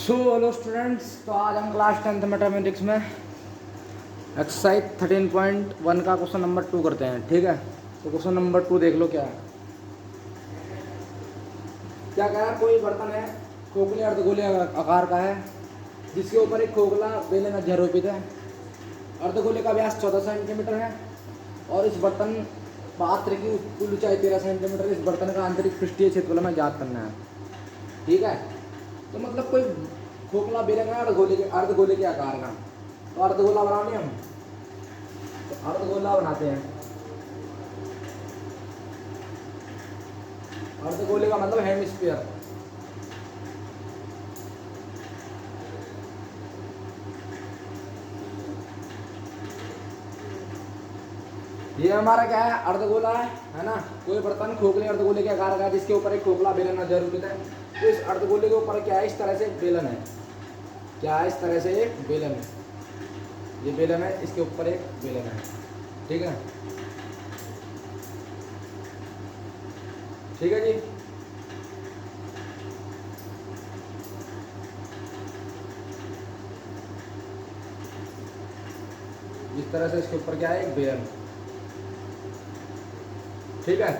Hello students, तो आज हम क्लास 10th मैथमेटिक्स में एक्सरसाइज 13.1 का क्वेश्चन नंबर 2 करते हैं। ठीक है, तो क्वेश्चन नंबर 2 देख लो क्या है। क्या कह रहा है, कोई बर्तन है खोखले अर्धगोले आकार का है, जिसके ऊपर एक खोखला बेलन अध्यारोपित है। अर्धगोले का व्यास 14 सेंटीमीटर है और इस बर्तन पात्र की कुल ऊंचाई 13 सेंटीमीटर। इस बर्तन का आंतरिक पृष्ठीय क्षेत्रफल में ज्ञात करना है। ठीक है, तो मतलब कोई खोखला बेलन है अर्धगोले के आकार का, तो अर्धगोला बनाने हम तो अर्धगोला बनाते हैं। अर्धगोले का मतलब हेमिस्फीयर। ये हमारा क्या है, अर्धगोला है ना। कोई बर्तन खोखले अर्धगोले के आकार का है, जिसके ऊपर एक खोखला बेलन अध्यारोपित है। तो इस अर्धगोले के ऊपर क्या है, इस तरह से बेलन है। क्या है, इस तरह से एक बेलन है। ये बेलन है, इसके ऊपर एक बेलन है। ठीक है, ठीक है जी। इस तरह से इसके ऊपर क्या है, एक बेलन। ठीक है,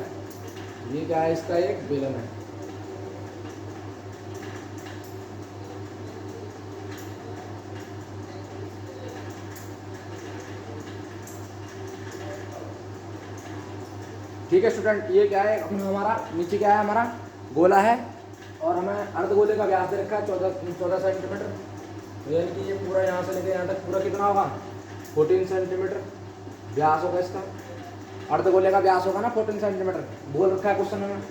ये क्या है, इसका एक बेलन है। ठीक है स्टूडेंट, ये क्या है हमारा, नीचे क्या है हमारा गोला है और हमें अर्धगोले का व्यास दे रखा है 14 सेंटीमीटर। तो यानी कि ये पूरा यहाँ से लेकर यहाँ तक पूरा कितना होगा, 14 सेंटीमीटर व्यास होगा इसका। अर्धगोले का व्यास होगा ना 14 सेंटीमीटर, बोल रखा है क्वेश्चन में।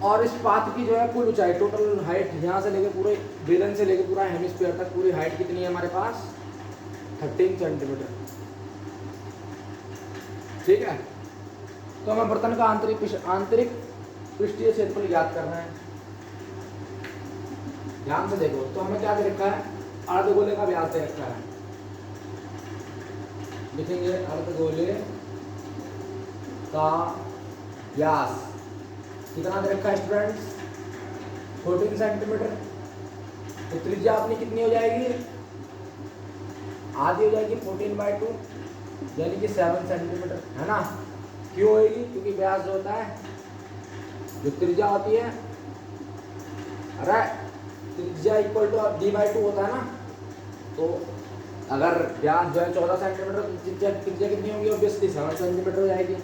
और इस पात्र की जो है कुल ऊंचाई, टोटल हाइट यहाँ से लेकर पूरे बेलन से लेकर पूरा हेमिस्फीयर तक पूरी हाइट कितनी है हमारे पास, 13 सेंटीमीटर। ठीक है, तो हमें बर्तन का आंतरिक पृष्ठीय क्षेत्रफल ज्ञात करना है। ध्यान से देखो, तो हमें क्या दे रखा है, अर्धगोले का व्यास दे रखा है। लिखेंगे अर्धगोले का व्यास कितना दे रखा है स्टूडेंट्स, 14 सेंटीमीटर। तो त्रिज्या अपनी कितनी हो जाएगी, आधी हो जाएगी 14/2 यानी कि 7 सेंटीमीटर, है ना। क्यों होगी, क्योंकि व्यास जो होता है, जो त्रिज्या होती है, अरे त्रिज्या इक्वल टू d/2 होता है ना। तो अगर व्यास जो है 14 सेंटीमीटर, तो त्रिज्या कितनी होगी, ऑब्वियसली 7 सेंटीमीटर हो जाएगी।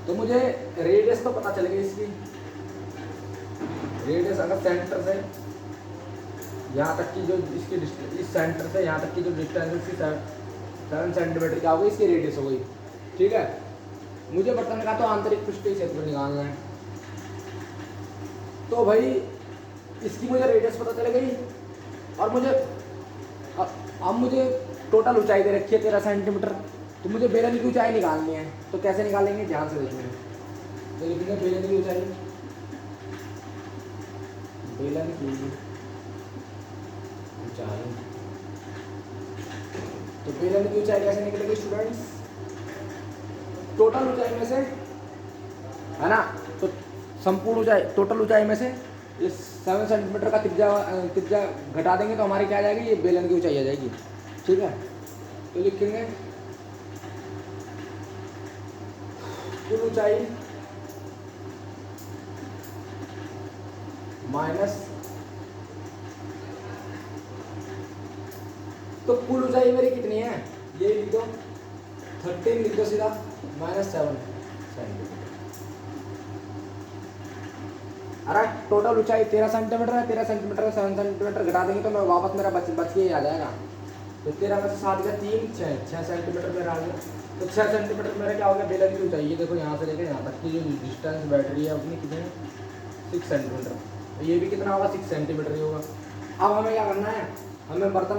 तो मुझे रेडियस तो पता चल गई इसकी। रेडियस अगर सेंटर से यहाँ तक की जो इसकी डिस्टेंस, इस सेंटर से यहाँ तक की जो डिस्टेंस है इसकी 7 सेंटीमीटर क्या हो गई, इसकी रेडियस हो गई। ठीक है, मुझे बर्तन का तो आंतरिक पृष्ठीय क्षेत्रफल निकालना है। तो भाई इसकी मुझे रेडियस पता चल गई और अब मुझे टोटल ऊंचाई दे रखी है 13 सेंटीमीटर। तो मुझे बेलन की ऊंचाई निकालनी है। तो कैसे निकालेंगे, ध्यान से देखिए। तो लिखेंगे बेलन की ऊंचाई, बेलन की ऊंचाई। तो बेलन की ऊंचाई कैसे निकलेगी स्टूडेंट्स, टोटल ऊंचाई में से, है ना। तो संपूर्ण ऊंचाई, टोटल ऊंचाई में से इस 7 सेंटीमीटर का त्रिज्या घटा देंगे तो हमारी क्या आ जाएगी, ये बेलन की ऊंचाई आ जाएगी। ठीक है, तो लिखेंगे कुल ऊंचाई माइनस, तो कुल ऊंचाई मेरी कितनी है, ये लिख दो 13 लिख दो सीधा, -7 सेंटीमीटर। अरे टोटल ऊंचाई 13 सेंटीमीटर है, 13 सेंटीमीटर का 7 सेंटीमीटर घटा देंगे तो मैं वापस मेरा बच के ही आ जाएगा। तो 13 में से 7 का 3 6 सेंटीमीटर मेरा आ गया। तो 6 सेंटीमीटर मेरा क्या हो गया, बेलन की ऊंचाई। ये देखो यहाँ से लेकर यहाँ तक की जो डिस्टेंस बैठ रही है अपनी कितनी, 6 सेंटीमीटर। तो ये भी कितना होगा, 6 सेंटीमीटर ही होगा। अब हमें क्या करना है, हमें बर्तन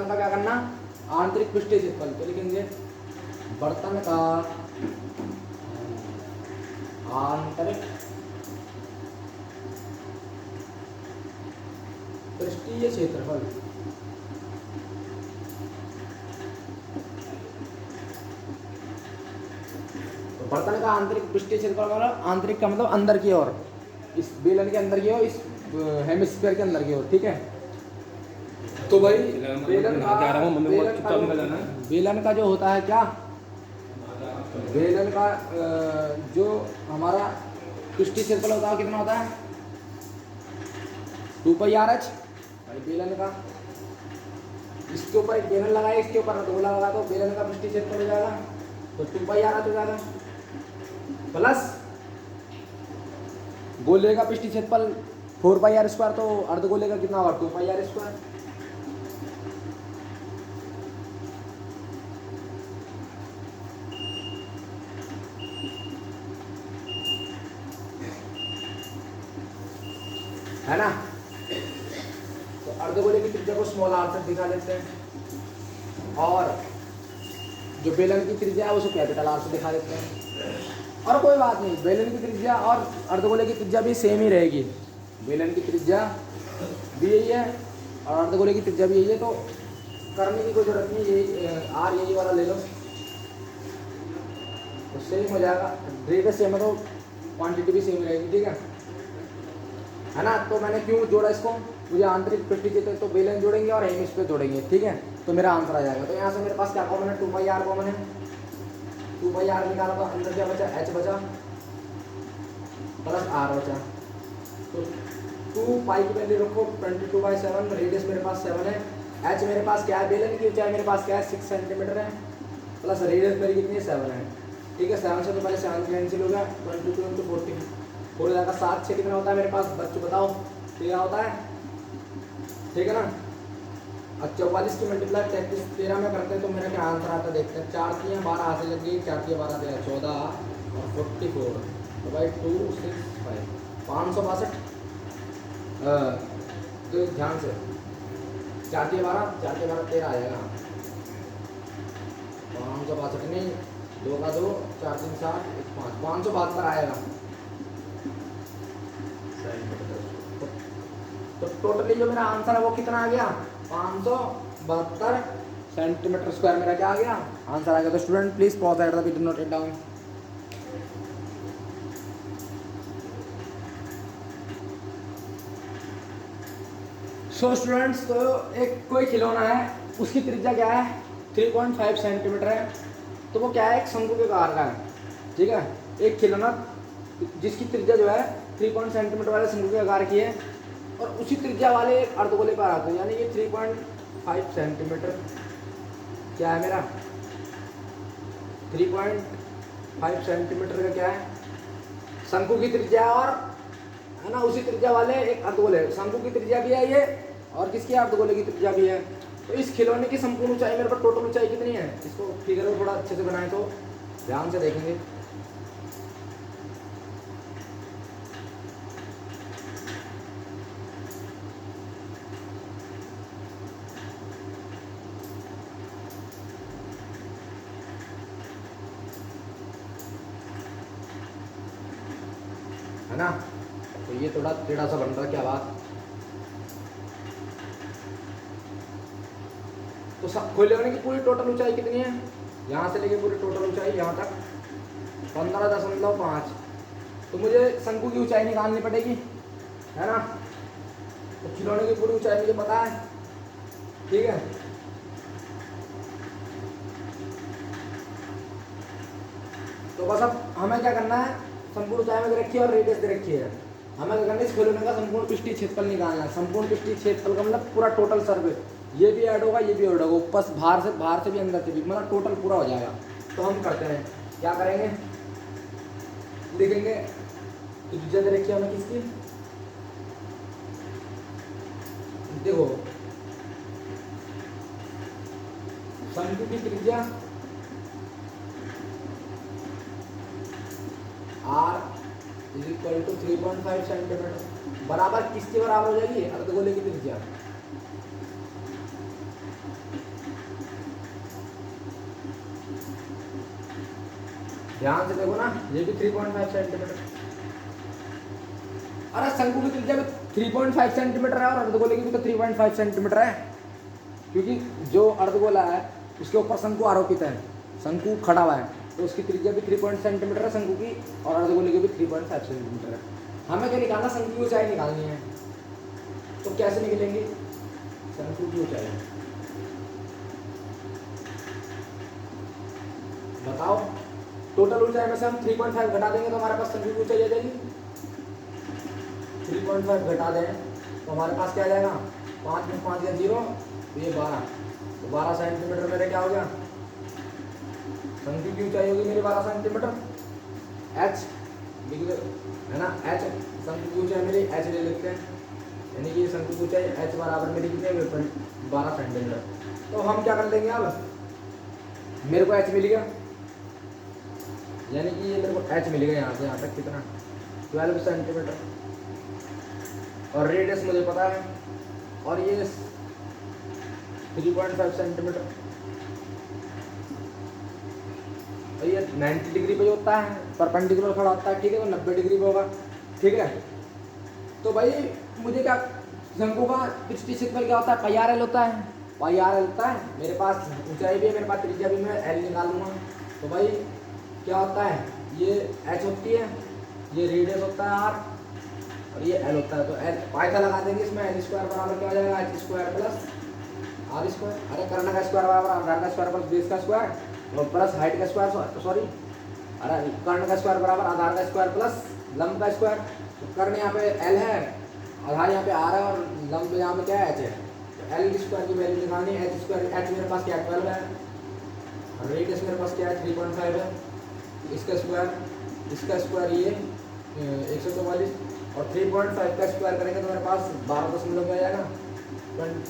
का क्या करना, आंतरिक पृष्ठीय क्षेत्रफल। तो लिखेंगे बर्तन का आंतरिक पृष्ठीय क्षेत्रफल। तो बर्तन का आंतरिक पृष्ठीय क्षेत्रफल मतलब, आंतरिक का मतलब अंदर की ओर, इस बेलन के अंदर की ओर, इस हेमिस्फीयर के अंदर की ओर, ठीक है। तो भाई बेलन का जो होता है क्या, बेलन का जो हमारा पृष्ठीय क्षेत्रफल होता है कितना होता है 2πRh भाई बेलन का। इसके ऊपर एक बेलन लगाए, इसके ऊपर अर्धगोला लगा तो बेलन का पृष्ठीय क्षेत्रफल हो जाएगा तो 2πRh हो जाएगा, प्लस गोले का पृष्ठीय क्षेत्रफल 4πr², तो अर्धगोले का कितना होगा 2πr²। है ना। तो अर्धगोले की त्रिज्या को स्मॉल r से दिखा देते हैं और जो बेलन की त्रिज्या है उसको कैपिटल R से दिखा देते हैं। और कोई बात नहीं, बेलन की त्रिज्या और अर्धगोले की त्रिज्या भी सेम ही रहेगी, बेलन की त्रिज्या भी यही है और अर्धगोले की त्रिज्या भी यही है, तो करने की कोई जरूरत नहीं, यही R यही वाला ले लो तो सेम हो जाएगा। रेडियस सेम है तो क्वांटिटी भी सेम रहेगी, ठीक है ना। तो मैंने क्यों जोड़ा इसको, मुझे आंतरिक पृष्ठीय क्षेत्र तो बेलन जोड़ेंगे और हेमिस्फीयर जोड़ेंगे, ठीक है। तो मेरा आंसर आ जाएगा। तो यहाँ से मेरे पास क्या कॉमन है 2πr कॉमन है, 2πr निकाला तो अंदर क्या बचा h बचा प्लस r बचा। तो 2π की वैल्यू रखो 22/7, रेडियस मेरे पास 7 है, h मेरे पास क्या है बेलन की ऊंचाई मेरे पास क्या है 6 सेंटीमीटर है, प्लस रेडियस मेरी कितनी है 7 है, ठीक है। 7 से तो पहले 7 कैंसिल हो गया, 22 × 40 हो जाएगा 7 से कितना होता है मेरे पास बच्चों बताओ 13 होता है, ठीक है ना। अब 44 की मल्टीप्लाई 33 13 में करते हैं तो मेरा क्या आंसर आता है देखते हैं। 4 3 12 हाथ से लग गई, 4 3 12 13 14 और 44 तो भाई 2 6 5 562। तो ध्यान से 4 3 12 13 आ जाएगा, 562 नहीं 2 का 2 4 3 7 1 5 572 आएगा। तो टोटली जो मेरा आंसर है वो कितना आ गया 572 सेंटीमीटर स्क्वायर मेरा क्या आ गया आंसर आ गया। तो student please pause at the video, note it down. So students, तो एक कोई खिलौना है उसकी त्रिज्या क्या है 3.5 सेंटीमीटर है, तो वो क्या है एक शंकु के आकार का है, ठीक है। एक खिलौना जिसकी त्रिज्या जो है 3 सेंटीमीटर वाले शंकु के आकार की है और उसी त्रिज्या वाले एक अर्धगोले पर आते हैं, यानी कि 3.5 सेंटीमीटर क्या है मेरा 3.5 सेंटीमीटर का क्या है शंकु की त्रिज्या, और है ना उसी त्रिज्या वाले एक अर्धगोले, शंकु की त्रिज्या भी है ये और किसकी अर्धगोले की त्रिज्या भी है। तो इस खिलौने की संपूर्ण ऊंचाई मेरे पर टोटल ऊंचाई कितनी है, इसको फिगर को थोड़ा अच्छे से बनाए तो ध्यान से देखेंगे। है ना, तो ये थोड़ा टेढ़ा सा बन रहा है क्या बात। तो सब खिलौने की पूरी टोटल ऊंचाई कितनी है, यहाँ से लेके पूरी टोटल ऊंचाई यहाँ तक 15.5। तो मुझे शंकु की ऊंचाई निकालनी पड़ेगी, है ना। तो खिलौने की पूरी ऊंचाई मुझे पता है, ठीक है। तो बस अब हमें क्या करना है, संपूर्ण ऊंचाई में दे रखी है और रेडियस दे रखी है, हमें क्या करना है इस खिलौने का संपूर्ण पृष्ठीय क्षेत्रफल निकालना है। संपूर्ण पृष्ठीय क्षेत्रफल का मतलब पूरा टोटल सर्फेस, ये भी ऐड होगा ये भी ऐड होगा, ऊपर बाहर से भी अंदर से भी, मतलब टोटल पूरा हो जाएगा। तो हम करते हैं क्या करेंगे, लिखेंगे त्रिज्या दे रखी है हमें किसकी, देखो शंकु की त्रिज्या R = 3.5 सेंटीमीटर बराबर किसके बराबर हो जाएगी अर्धगोले की त्रिज्या। ध्यान से देखो ना, ये भी 3.5 सेंटीमीटर, अरे शंकु की त्रिज्या भी 3.5 सेंटीमीटर है और अर्धगोले की भी तो 3.5 सेंटीमीटर है, क्योंकि जो अर्धगोला है उसके ऊपर शंकु आरोपित है, शंकु खड़ा हुआ है, तो उसकी त्रिज्या भी 3 सेंटीमीटर है शंकु की और अर्धगोले की भी 3.5 सेंटीमीटर है। हमें क्या निकालना, शंकु की ऊंचाई निकालनी है। तो कैसे निकलेंगे शंकु की ऊंचाई, बताओ। टोटल ऊंचाई में से हम 3.5 घटा देंगे तो हमारे पास शंकु की ऊंचाई आ जाएगी। 3.5 घटा दें तो हमारे पास क्या आ जाएगा, 5 में 5 या 0, ये 12, तो 12 सेंटीमीटर मेरे क्या हो गया, शंकु की ऊंचाई होगी मेरी 12 सेंटीमीटर। एच है ना, एच शंकु की ऊंचाई मेरी एच ले लेते हैं, यानी कि शंकु की ऊंचाई एच बराबर मेरी कितनी है, 12 सेंटीमीटर। तो हम क्या कर लेंगे, अब मेरे को एच मिल गया, यानी कि ये मेरे को एच मिल गया यहाँ से यहाँ तक कितना, 12 सेंटीमीटर, और रेडियस मुझे पता है, और ये 3.5 सेंटीमीटर, और ये 90 डिग्री पे होता है, परपेंडिकुलर खड़ा होता है, ठीक है, तो 90 डिग्री पे होगा, ठीक है। तो भाई मुझे क्या, शंकु का पिछली क्षेत्रफल क्या होता है, पाई आर एल होता है, पाई आर एल होता है, मेरे पास ऊंचाई भी है, मेरे पास त्रिज्या भी, मैं एल निकालूंगा। तो भाई क्या होता है, ये एच होती है, ये रेडियस होता है आर, और ये एल होता है, तो एल पाई का लगा देंगे इसमें, एल स्क्वायर बराबर क्या हो जाएगा, H square plus R square, अरे कर्ण का स्क्वायर बराबर आधार का स्क्वायर प्लस बेस का स्क्वायर, और प्लस हाइट का स्क्वायर, सॉरी, अरे कर्ण का स्क्वायर बराबर आधार का स्क्वायर प्लस लंब का स्क्वायर। तो कर्ण यहाँ पे एल है, आधार यहाँ पे आर है, और लंब यहाँ पे क्या है, एच है। तो एल स्क्वायर की वैल्यू निकालनी है, एच स्क्वायर, एच मेरे पास क्या है 12 है, और रेडियस मेरे पास क्या है 3.5 है, इसका स्क्वायर ये 144, और 3.5 का स्क्वायर करेंगे तो मेरे पास 12 आ जाएगा,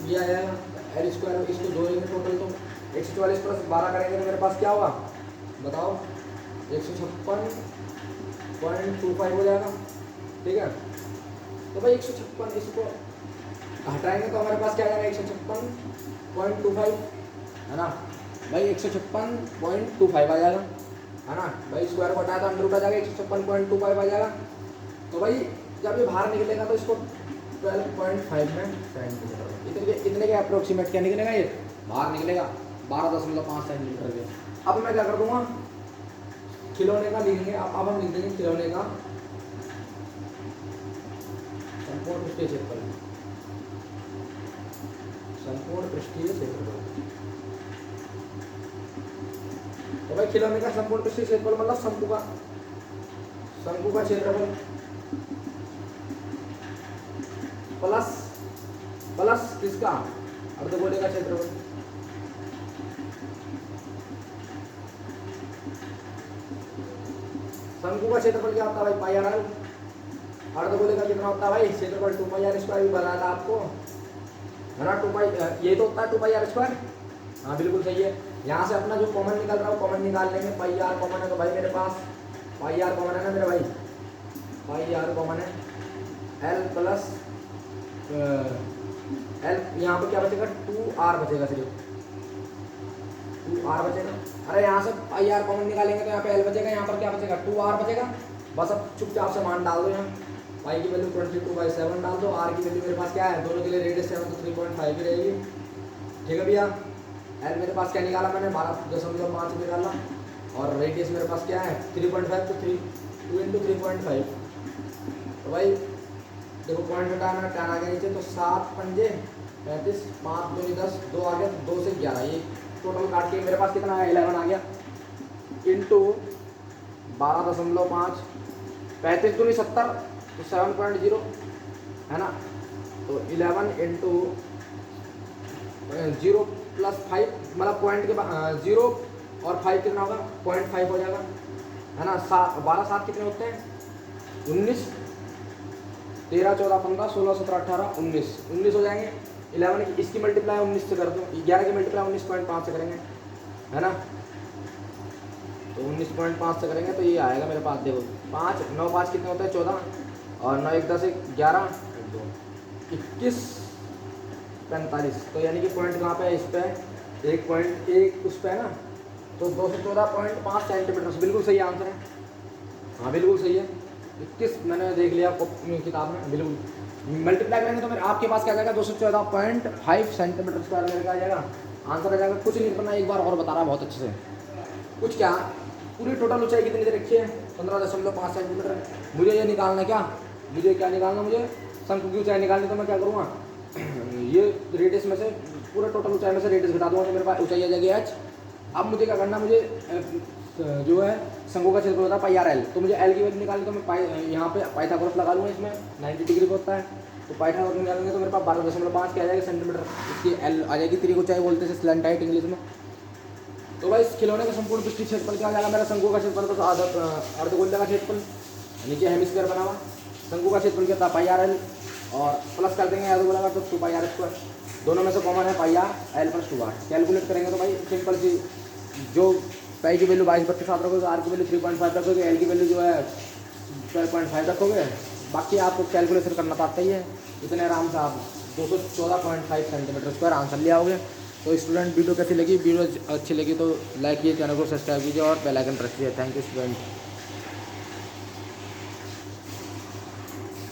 ये आ जाएगा। एल स्क्वायर इसको जोड़ेंगे टोटल तो 144 प्लस 12 करेंगे तो मेरे पास क्या होगा, बताओ, 156.25 हो जाएगा, ठीक है। तो भाई 156, इसको हटाएंगे तो हमारे पास क्या आएगा, 156.25, है ना भाई, 156.25 आ जाएगा, है ना भाई। स्क्वायर को हटाया तो अंडर रूट आ जाएगा, 156.25 आ जाएगा। तो भाई जब ये बाहर निकलेगा तो इसको 12.5 में सेंटीमीटर, इतने के अप्रोक्सीमेट क्या निकलेगा, ये बाहर निकलेगा 12.5 सेंटीमीटर के। अब मैं क्या कर दूंगा, खिलौने का लिखेंगे, अब हम लिख देंगे खिलौने का संपूर्ण पृष्ठीय क्षेत्रफल, संपूर्ण पृष्ठीय क्षेत्रफल। तो भाई खिलौने का संपूर्ण पृष्ठीय क्षेत्रफल मतलब शंकु का क्षेत्रफल प्लस किसका, अर्धगोले का क्षेत्रफल, शंकु का क्षेत्रफल क्या होता है भाई, पाई आर एल, अर्धगोले का कितना होता है भाई, क्षेत्रफल 2 पाई आर स्क्वायर, भी बताया था आपको, है ना, 2 पाई, ये तो होता है 2 पाई आर स्क्वायर, हाँ बिल्कुल सही है। यहाँ से अपना जो कॉमन निकल रहा है वो कॉमन निकाल लेंगे, पाई आर कॉमन है, तो भाई मेरे पास पाई आर कॉमन है ना मेरे भाई, पाई आर कॉमन है, एल प्लस एल, यहाँ पर क्या बचेगा, 2r बचेगा, सिर्फ 2r बचेगा। अरे यहाँ से पाई आर कॉमन निकालेंगे तो यहाँ पे एल बचेगा, यहाँ पर क्या बचेगा 2r बचेगा, बस अब चुपचाप से मान डाल दो, यहाँ पाई की वैल्यू 22/7 डाल दो, आर की वैल्यू मेरे पास क्या है, दोनों के लिए रेडियस 7 तो 3.5 ही रहेगी, ठीक है भैया। एल मेरे पास क्या निकाला मैंने, 12.5 निकाला, और रेडियस मेरे पास क्या है 3.5, तो 2 × 3.5, तो भाई देखो पॉइंट हटाना, 10 आ गया नीचे, तो 7 पंजे 35, 5 दूनी 10, 2 आ गया, 2 से 11, ये टोटल काट के मेरे पास कितना आया, 11 आ गया, इंटू 12.5, 35 दूनी 70, तो 7.0, है ना, तो 11 इंटू 0 प्लस 5, मतलब पॉइंट के 0 और 5 कितना होगा, 0.5 हो जाएगा, है ना। 12 7 कितने होते हैं, 19, 13 14 15 16 17 18 19 हो जाएंगे। 11 की इसकी मल्टीप्लाई 19 से कर दो, 11 की मल्टीप्लाई 19.5 से करेंगे, है ना, तो 19.5 से करेंगे तो ये आएगा मेरे पास, देखो 5 9 5 कितने होते हैं 14, और 9 1 10 11 2 21 45, तो यानी कि पॉइंट कहाँ पे है, इस पे 1.1 उस पे है ना, तो 214.5 सेंटीमीटर, बिल्कुल सही आंसर है, हाँ बिल्कुल सही है। 21 मैंने देख लिया किताब में, बिल्कुल मल्टीप्लाई करेंगे तो मेरे आपके पास क्या जाएगा, 214.5 सेंटीमीटर स्क्वायर मेरे का आ जाएगा, आंसर आ जाएगा। कुछ नहीं करना, एक बार और बता रहा बहुत अच्छे से, कुछ क्या, पूरी टोटल ऊंचाई कितनी दे रखी है, 15.5 सेंटीमीटर, मुझे ये निकालना क्या, मुझे क्या निकालना, मुझे शंकु की ऊंचाई निकालनी तो मैं क्या करूँगा, ये रेडियस में से पूरा टोटल ऊंचाई में से रेडियस घटा दूंगा तो मेरे पास ऊंचाई आ जाएगी एच। अब मुझे क्या करना, मुझे जो है शंकु का क्षेत्रफल होता है पाई आर एल, तो मुझे एल की वैल्यू निकालनी तो मैं पाई यहाँ पे पाइथागोरस लगा लूँगा, इसमें 90 डिग्री का होता है, तो पाइथागोरस निकालेंगे तो मेरे पास 12.5 क्या आ जाएगा सेंटीमीटर, इसकी एल आ जाएगी, त्रिक ऊंचाई बोलते हैं स्लैंट हाइट इंग्लिश में। तो भाई इस खिलौने का संपूर्ण पृष्ठीय क्षेत्रफल क्या आ जाएगा मेरा, शंकु का क्षेत्रफल तो अर्धगोले का क्षेत्रफल, नीचे हेमिस्फीयर बना हुआ, शंकु का क्षेत्रफल क्या था पाई आर एल, और प्लस कर देंगे अर्धगोला का तो 2 पाई आर स्क्वायर, दोनों में से कॉमन है pi r l plus 2 r. Calculate करेंगे तो भाई सिंपल सी, जो पाई की वैल्यू 22 के साथ रखोगे, आर की वैल्यू 3.5 रखोगे, एल की वैल्यू जो है 12.5 रखोगे, बाकी आपको कैलकुलेशन करना तो आता ही है, इतने आराम से आप 214.5 सेंटीमीटर स्क्वायर आंसर ले आओगे। तो स्टूडेंट वीडियो कैसी लगी, वीडियो अच्छी लगी तो लाइक कीजिए, चैनल को सब्सक्राइब कीजिए और बेल आइकन प्रेस कीजिए। Thank you student.